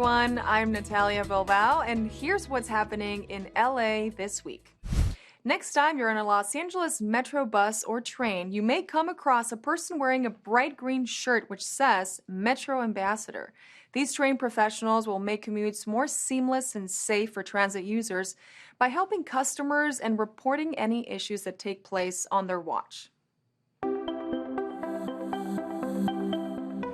everyone. I'm Natalia Bilbao, and here's what's happening in LA this week. Next time you're on a Los Angeles metro bus or train, you may come across a person wearing a bright green shirt which says Metro Ambassador. These trained professionals will make commutes more seamless and safe for transit users by helping customers and reporting any issues that take place on their watch.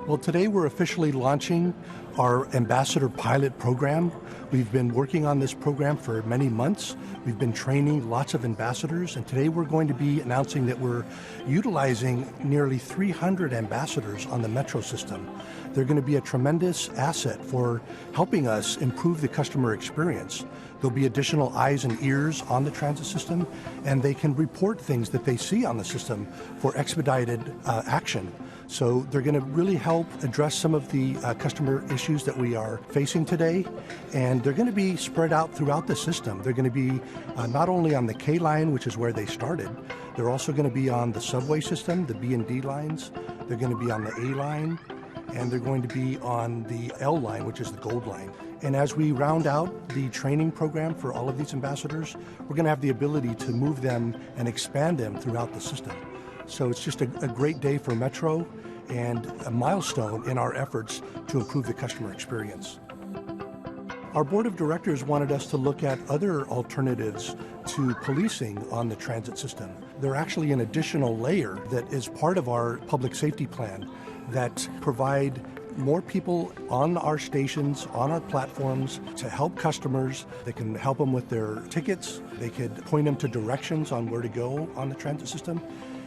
Well, today we're officially launching our Ambassador Pilot Program. We've been working on this program for many months. We've been training lots of ambassadors, and today we're going to be announcing that we're utilizing nearly 300 ambassadors on the metro system. They're going to be a tremendous asset for helping us improve the customer experience. There'll be additional eyes and ears on the transit system, and they can report things that they see on the system for expedited action. So they're going to really help address some of the customer issues that we are facing today, and they're going to be spread out throughout the system. They're going to be not only on the K line, which is where they started, they're also going to be on the subway system, the B and D lines, they're going to be on the A line, and they're going to be on the L line, which is the gold line. And as we round out the training program for all of these ambassadors, we're going to have the ability to move them and expand them throughout the system. So it's just a great day for Metro and a milestone in our efforts to improve the customer experience. Our board of directors wanted us to look at other alternatives to policing on the transit system. They're actually an additional layer that is part of our public safety plan that provide more people on our stations, on our platforms to help customers. They can help them with their tickets. They could point them to directions on where to go on the transit system.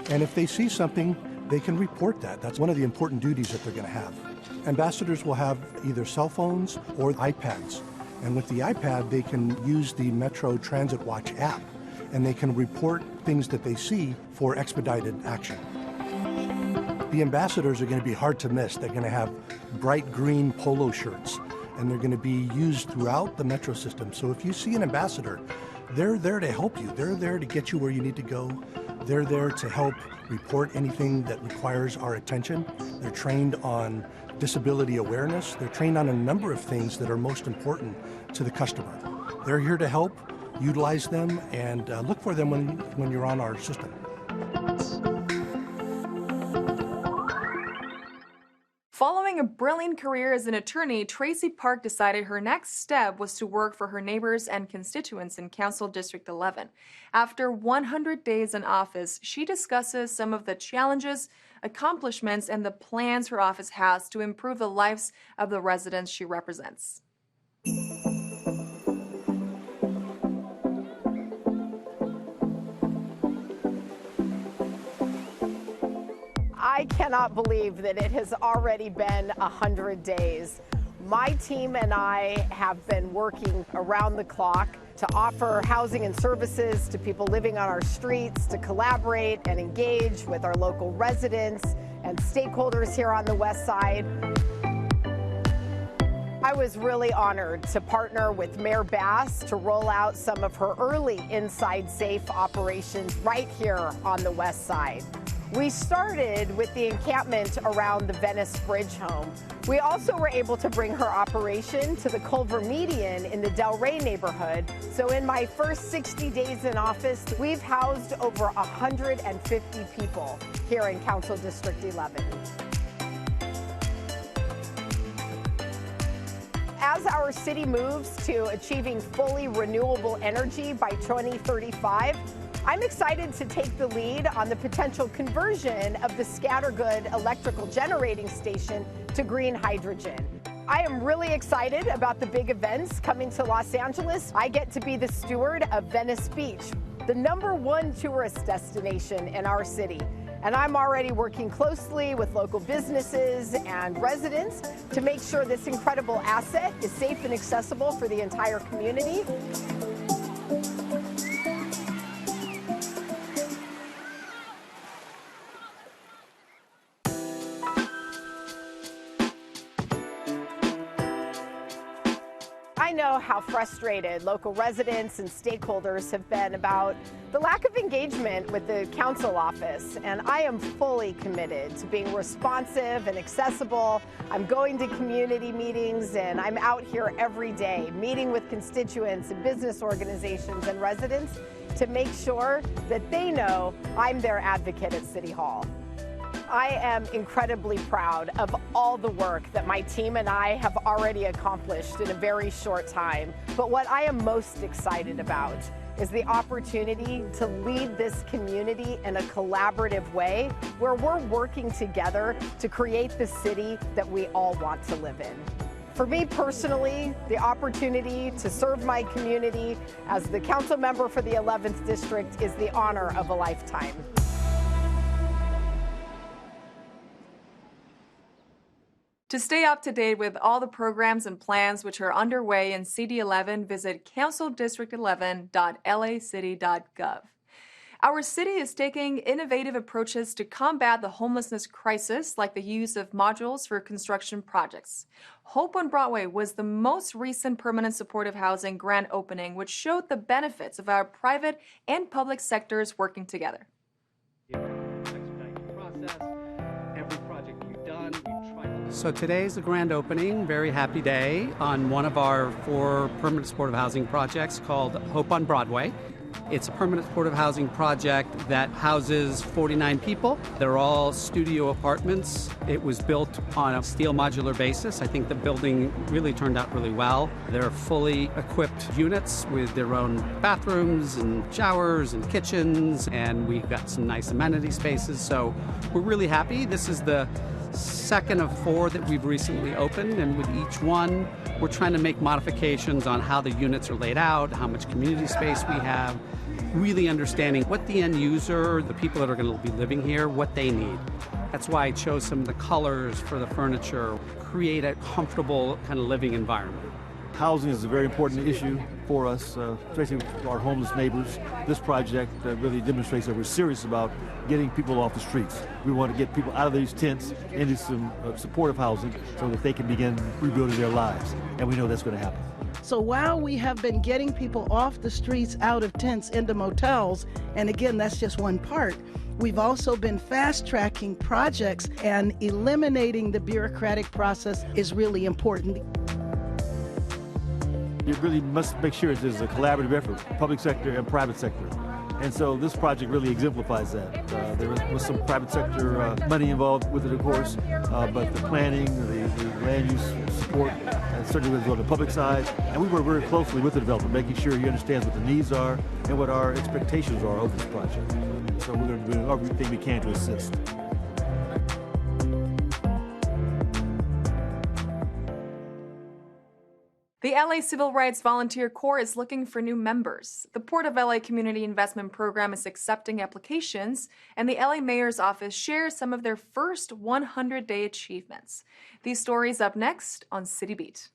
And if they see something, they can report that. That's one of the important duties that they're going to have. Ambassadors will have either cell phones or iPads. And with the iPad, they can use the Metro Transit Watch app, and they can report things that they see for expedited action. The ambassadors are going to be hard to miss. They're going to have bright green polo shirts, and they're going to be used throughout the metro system. So if you see an ambassador, they're there to help you. They're there to get you where you need to go. They're there to help report anything that requires our attention. They're trained on disability awareness. They're trained on a number of things that are most important to the customer. They're here to help, utilize them, and look for them when you're on our system. Following a brilliant career as an attorney, Traci Park decided her next step was to work for her neighbors and constituents in Council District 11. After 100 days in office, she discusses some of the challenges, accomplishments, and the plans her office has to improve the lives of the residents she represents. I cannot believe that it has already been 100 days. My team and I have been working around the clock to offer housing and services to people living on our streets, to collaborate and engage with our local residents and stakeholders here on the West Side. I was really honored to partner with Mayor Bass to roll out some of her early Inside Safe operations right here on the West Side. We started with the encampment around the Venice Bridge home. We also were able to bring her operation to the Culver Median in the Del Rey neighborhood. So in my first 60 days in office, we've housed over 150 people here in Council District 11. As our city moves to achieving fully renewable energy by 2035, I'm excited to take the lead on the potential conversion of the Scattergood electrical generating station to green hydrogen. I am really excited about the big events coming to Los Angeles. I get to be the steward of Venice Beach, the #1 tourist destination in our city. And I'm already working closely with local businesses and residents to make sure this incredible asset is safe and accessible for the entire community. I know know how frustrated local residents and stakeholders have been about the lack of engagement with the council office, and I am fully committed to being responsive and accessible. I'm going to community meetings, and I'm out here every day meeting with constituents and business organizations and residents to make sure that they know I'm their advocate at City Hall. I am incredibly proud of all the work that my team and I have already accomplished in a very short time. But what I am most excited about is the opportunity to lead this community in a collaborative way where we're working together to create the city that we all want to live in. For me personally, the opportunity to serve my community as the council member for the 11th District is the honor of a lifetime. To stay up to date with all the programs and plans which are underway in CD11, visit councildistrict11.lacity.gov. Our city is taking innovative approaches to combat the homelessness crisis, like the use of modules for construction projects. Hope on Broadway was the most recent permanent supportive housing grand opening, which showed the benefits of our private and public sectors working together. So today's a grand opening, very happy day, on one of our 4 permanent supportive housing projects called Hope on Broadway. It's a permanent supportive housing project that houses 49 people. They're all studio apartments. It was built on a steel modular basis. I think the building really turned out really well. They're fully equipped units with their own bathrooms and showers and kitchens, and we've got some nice amenity spaces. So we're really happy. This is the second of 4 that we've recently opened, and with each one we're trying to make modifications on how the units are laid out, how much community space we have, really understanding what the end user, the people that are going to be living here, what they need. That's why I chose some of the colors for the furniture, create a comfortable kind of living environment. Housing is a very important issue for us, especially with our homeless neighbors. This project really demonstrates that we're serious about getting people off the streets. We want to get people out of these tents into some supportive housing so that they can begin rebuilding their lives, and we know that's going to happen. So while we have been getting people off the streets, out of tents, into motels, and again, that's just one part, we've also been fast-tracking projects, and eliminating the bureaucratic process is really important. You really must make sure there's a collaborative effort, public sector and private sector. And so this project really exemplifies that. There was some private sector money involved with it, of course, but the planning, the land use support, certainly was on the public side. And we work very closely with the developer, making sure he understands what the needs are and what our expectations are of this project. So we're going to do everything we can to assist. The LA Civil Rights Volunteer Corps is looking for new members. The Port of LA Community Investment Program is accepting applications, and the LA Mayor's Office shares some of their first 100-day achievements. These stories up next on City Beat.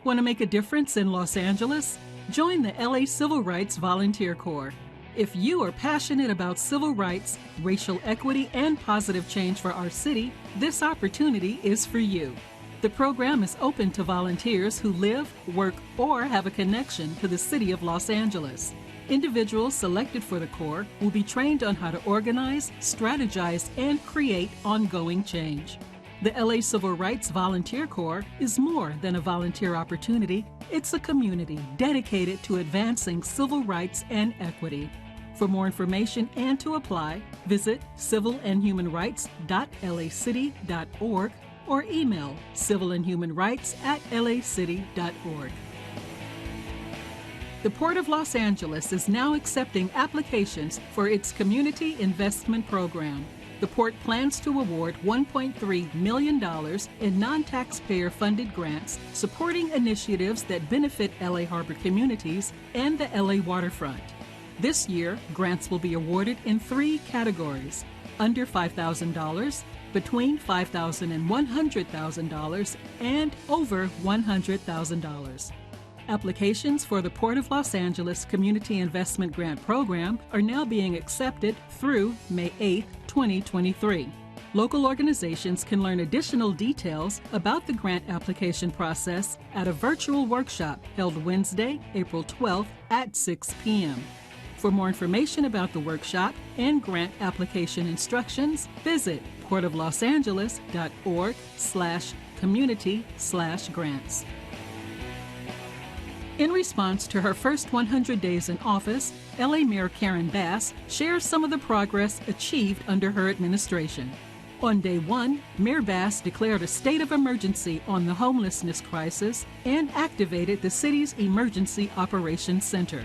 Want to make a difference in Los Angeles? Join the LA Civil Rights Volunteer Corps. If you are passionate about civil rights, racial equity, and positive change for our city, this opportunity is for you. The program is open to volunteers who live, work, or have a connection to the city of Los Angeles. Individuals selected for the Corps will be trained on how to organize, strategize, and create ongoing change. The LA Civil Rights Volunteer Corps is more than a volunteer opportunity. It's a community dedicated to advancing civil rights and equity. For more information and to apply, visit civilandhumanrights.lacity.org or email civilandhumanrights@lacity.org. The Port of Los Angeles is now accepting applications for its Community Investment Program. The Port plans to award $1.3 million in non-taxpayer funded grants supporting initiatives that benefit LA Harbor communities and the LA waterfront. This year, grants will be awarded in 3 categories: under $5,000, between $5,000 and $100,000, and over $100,000. Applications for the Port of Los Angeles Community Investment Grant Program are now being accepted through May 8, 2023. Local organizations can learn additional details about the grant application process at a virtual workshop held Wednesday, April 12th at 6 p.m. For more information about the workshop and grant application instructions, visit portoflosangeles.org/community/grants. In response to her first 100 days in office, LA Mayor Karen Bass shares some of the progress achieved under her administration. On day one, Mayor Bass declared a state of emergency on the homelessness crisis and activated the city's Emergency Operations Center.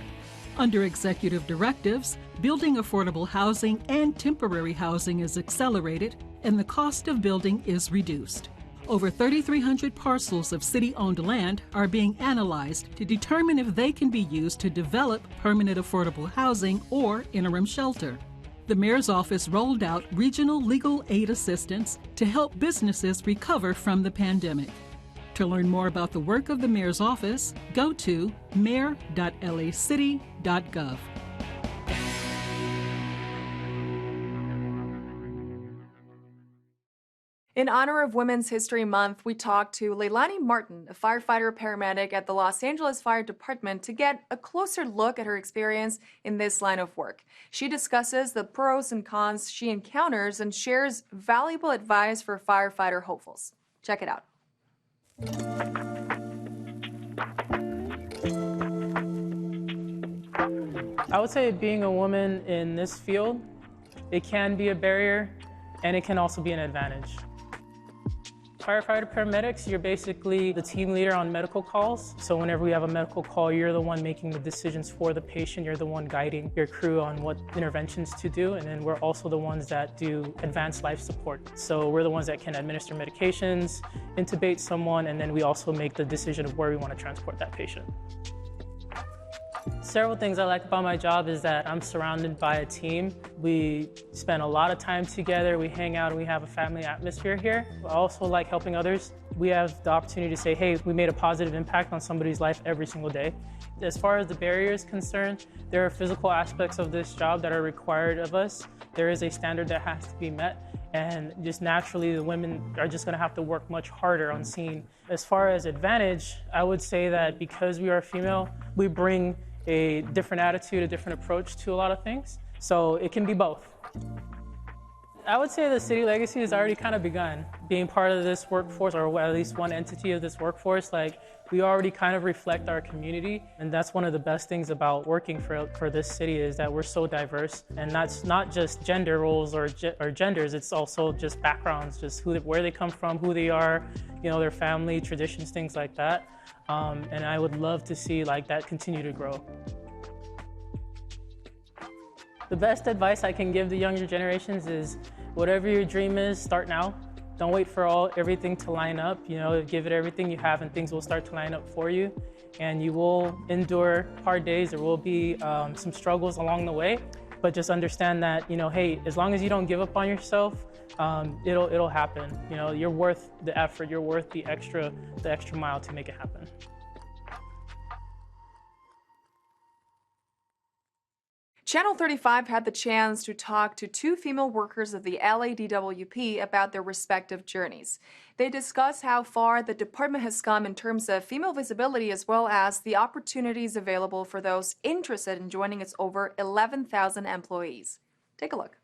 Under executive directives, building affordable housing and temporary housing is accelerated, and the cost of building is reduced. Over 3,300 parcels of city-owned land are being analyzed to determine if they can be used to develop permanent affordable housing or interim shelter. The mayor's office rolled out regional legal aid assistance to help businesses recover from the pandemic. To learn more about the work of the mayor's office, go to mayor.lacity.gov. In honor of Women's History Month, we talked to Leilani Martin, a firefighter-paramedic at the Los Angeles Fire Department, to get a closer look at her experience in this line of work. She discusses the pros and cons she encounters and shares valuable advice for firefighter hopefuls. Check it out. I would say being a woman in this field, it can be a barrier and it can also be an advantage. Firefighter paramedics, you're basically the team leader on medical calls. So whenever we have a medical call, you're the one making the decisions for the patient. You're the one guiding your crew on what interventions to do. And then we're also the ones that do advanced life support. So we're the ones that can administer medications, intubate someone, and then we also make the decision of where we want to transport that patient. Several things I like about my job is that I'm surrounded by a team. We spend a lot of time together, we hang out, and we have a family atmosphere here. I also like helping others. We have the opportunity to say, hey, we made a positive impact on somebody's life every single day. As far as the barrier is concerned, there are physical aspects of this job that are required of us. There is a standard that has to be met, and just naturally the women are just going to have to work much harder on scene. As far as advantage, I would say that because we are female, we bring a different attitude, a different approach to a lot of things. So it can be both. I would say the city legacy has already kind of begun. Being part of this workforce, or at least one entity of this workforce, like we already kind of reflect our community. And that's one of the best things about working for this city is that we're so diverse. And that's not just gender roles or genders, it's also just backgrounds, just where they come from, who they are, you know, their family, traditions, things like that. And I would love to see like that continue to grow. The best advice I can give the younger generations is whatever your dream is, start now. Don't wait for everything to line up. You know, give it everything you have and things will start to line up for you. And you will endure hard days. There will be some struggles along the way. But just understand that, you know, hey, as long as you don't give up on yourself, it'll happen. You know, you're worth the effort. You're worth the extra mile to make it happen. Channel 35 had the chance to talk to two female workers of the LADWP about their respective journeys. They discuss how far the department has come in terms of female visibility as well as the opportunities available for those interested in joining its over 11,000 employees. Take a look.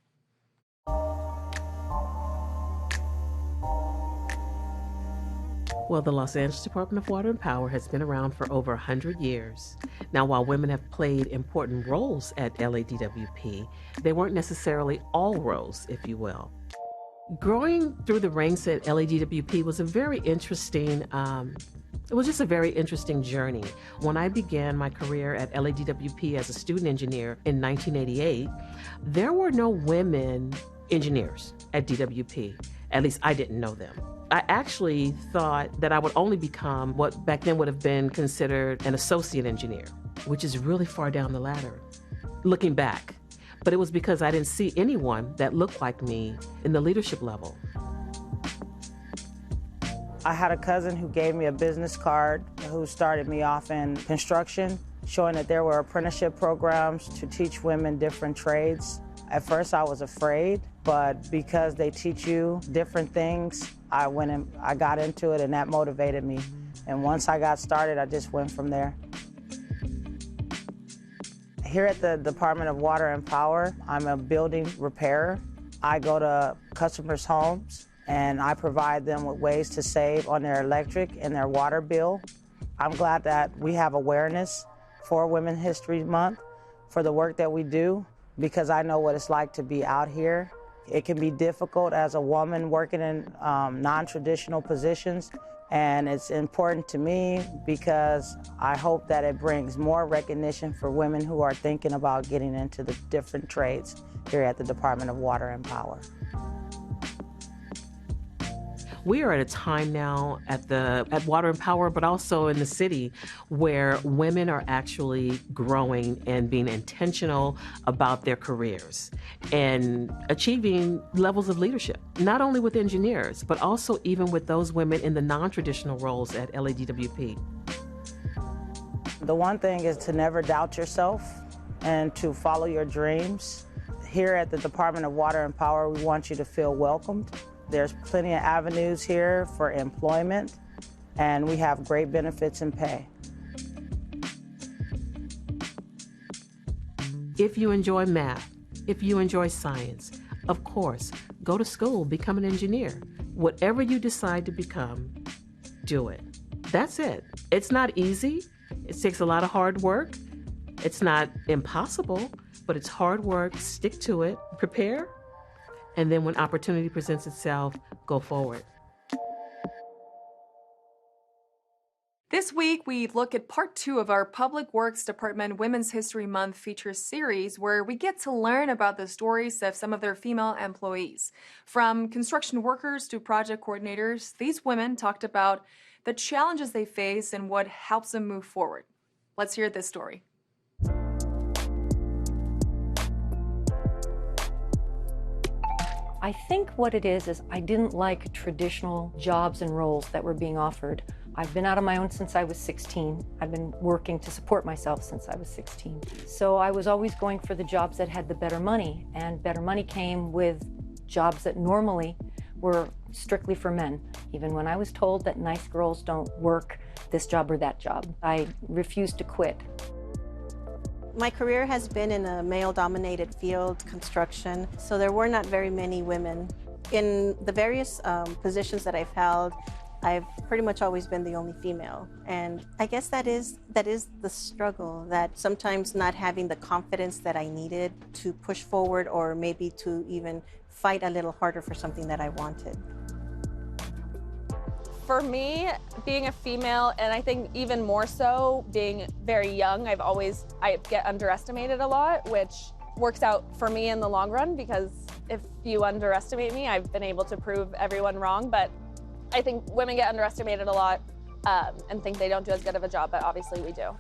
Well, the Los Angeles Department of Water and Power has been around for over 100 years. Now, while women have played important roles at LADWP, they weren't necessarily all roles, if you will. Growing through the ranks at LADWP was a very interesting, it was just a very interesting journey. When I began my career at LADWP as a student engineer in 1988, there were no women engineers at DWP. At least I didn't know them. I actually thought that I would only become what back then would have been considered an associate engineer, which is really far down the ladder, looking back. But it was because I didn't see anyone that looked like me in the leadership level. I had a cousin who gave me a business card who started me off in construction, showing that there were apprenticeship programs to teach women different trades. At first I was afraid, but because they teach you different things, I got into it and that motivated me. And once I got started, I just went from there. Here at the Department of Water and Power, I'm a building repairer. I go to customers' homes and I provide them with ways to save on their electric and their water bill. I'm glad that we have awareness for Women's History Month for the work that we do, because I know what it's like to be out here. It can be difficult as a woman working in non-traditional positions, and it's important to me because I hope that it brings more recognition for women who are thinking about getting into the different trades here at the Department of Water and Power. We are at a time now at Water and Power, but also in the city, where women are actually growing and being intentional about their careers and achieving levels of leadership, not only with engineers, but also even with those women in the non-traditional roles at LADWP. The one thing is to never doubt yourself and to follow your dreams. Here at the Department of Water and Power, we want you to feel welcomed. There's plenty of avenues here for employment, and we have great benefits and pay. If you enjoy math, if you enjoy science, of course, go to school, become an engineer. Whatever you decide to become, do it. That's it. It's not easy. It takes a lot of hard work. It's not impossible, but it's hard work. Stick to it. Prepare. And then when opportunity presents itself, go forward. This week, we look at part 2 of our Public Works Department Women's History Month feature series, where we get to learn about the stories of some of their female employees. From construction workers to project coordinators, these women talked about the challenges they face and what helps them move forward. Let's hear this story. I think what it is I didn't like traditional jobs and roles that were being offered. I've been out on my own since I was 16. I've been working to support myself since I was 16. So I was always going for the jobs that had the better money, and better money came with jobs that normally were strictly for men. Even when I was told that nice girls don't work this job or that job, I refused to quit. My career has been in a male-dominated field, construction, so there were not very many women. In the various positions that I've held, I've pretty much always been the only female. And I guess that is the struggle, that sometimes not having the confidence that I needed to push forward, or maybe to even fight a little harder for something that I wanted. For me, being a female, and I think even more so being very young, I get underestimated a lot, which works out for me in the long run, because if you underestimate me, I've been able to prove everyone wrong. But I think women get underestimated a lot and think they don't do as good of a job, but obviously we do.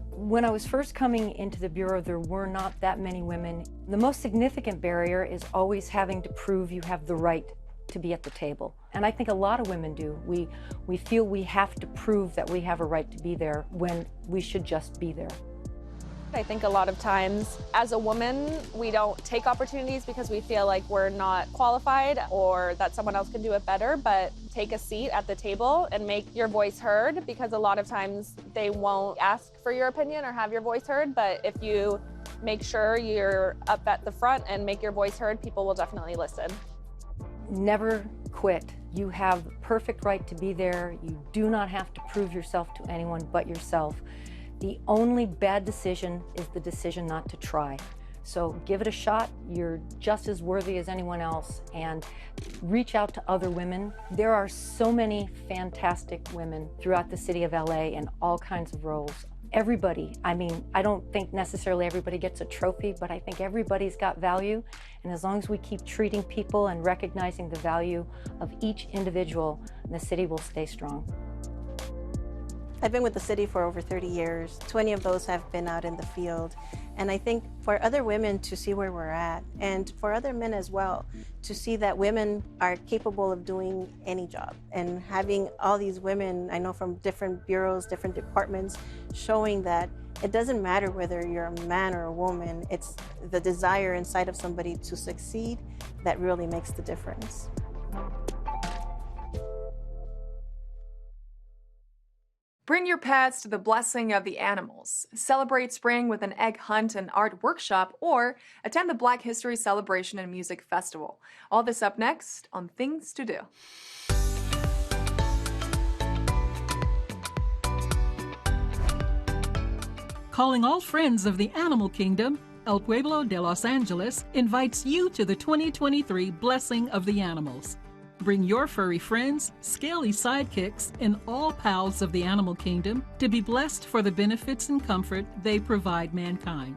When I was first coming into the Bureau, there were not that many women. The most significant barrier is always having to prove you have the right to be at the table. And I think a lot of women do. We feel we have to prove that we have a right to be there when we should just be there. I think a lot of times as a woman, we don't take opportunities because we feel like we're not qualified or that someone else can do it better, but take a seat at the table and make your voice heard, because a lot of times they won't ask for your opinion or have your voice heard. But if you make sure you're up at the front and make your voice heard, people will definitely listen. Never quit. You have the perfect right to be there. You do not have to prove yourself to anyone but yourself. The only bad decision is the decision not to try. So give it a shot. You're just as worthy as anyone else, and reach out to other women. There are so many fantastic women throughout the city of LA in all kinds of roles. Everybody, I don't think necessarily everybody gets a trophy, but I think everybody's got value. And as long as we keep treating people and recognizing the value of each individual, the city will stay strong. I've been with the city for over 30 years. 20 of those have been out in the field. And I think for other women to see where we're at, and for other men as well, to see that women are capable of doing any job. And having all these women, I know from different bureaus, different departments, showing that it doesn't matter whether you're a man or a woman, it's the desire inside of somebody to succeed that really makes the difference. Bring your pets to the blessing of the animals. Celebrate spring with an egg hunt and art workshop, or attend the Black History Celebration and Music Festival. All this up next on Things to Do. Calling all friends of the animal kingdom, El Pueblo de Los Angeles invites you to the 2023 Blessing of the Animals. Bring your furry friends, scaly sidekicks, and all pals of the animal kingdom to be blessed for the benefits and comfort they provide mankind.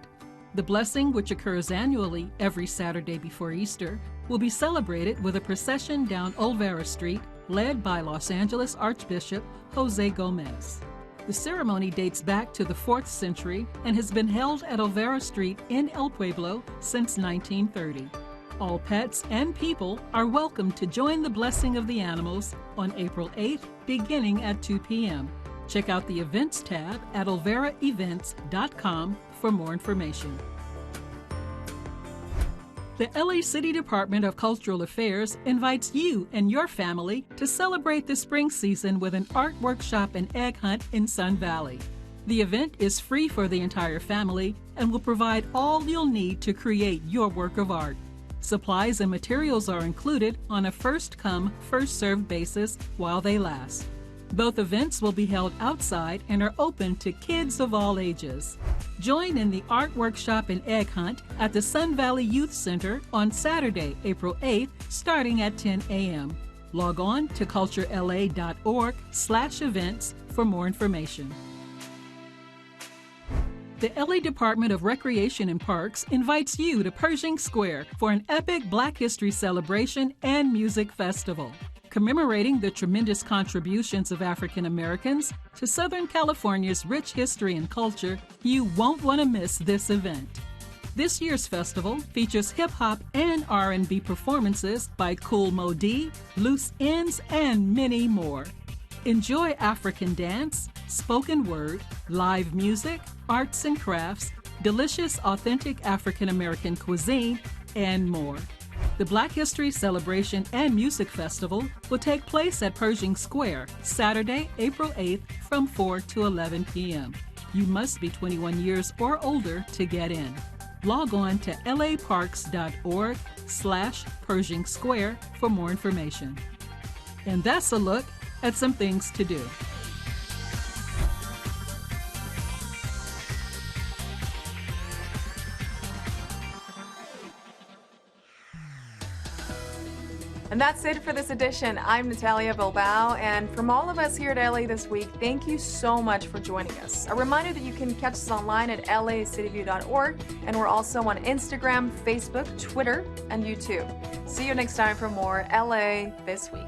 The blessing, which occurs annually every Saturday before Easter, will be celebrated with a procession down Olvera Street led by Los Angeles Archbishop Jose Gomez. The ceremony dates back to the 4th century and has been held at Olvera Street in El Pueblo since 1930. All pets and people are welcome to join the Blessing of the Animals on April 8th, beginning at 2 p.m. Check out the Events tab at olveraevents.com for more information. The LA City Department of Cultural Affairs invites you and your family to celebrate the spring season with an art workshop and egg hunt in Sun Valley. The event is free for the entire family and will provide all you'll need to create your work of art. Supplies and materials are included on a first-come, first-served basis while they last. Both events will be held outside and are open to kids of all ages. Join in the art workshop and egg hunt at the Sun Valley Youth Center on Saturday, April 8th, starting at 10 a.m. Log on to culturela.org/events for more information. The LA Department of Recreation and Parks invites you to Pershing Square for an epic Black History celebration and music festival. Commemorating the tremendous contributions of African Americans to Southern California's rich history and culture, you won't want to miss this event. This year's festival features hip-hop and R&B performances by Kool Moe Dee, Loose Ends, and many more. Enjoy African dance, spoken word, live music, arts and crafts, delicious authentic African American cuisine, and more. The Black History Celebration and Music Festival will take place at Pershing Square, Saturday, April 8th from 4 to 11 p.m. You must be 21 years or older to get in. Log on to laparks.org/Pershing Square for more information. And that's a look at some things to do. And that's it for this edition. I'm Natalia Bilbao, and from all of us here at LA This Week, thank you so much for joining us. A reminder that you can catch us online at lacityview.org, and we're also on Instagram, Facebook, Twitter, and YouTube. See you next time for more LA This Week.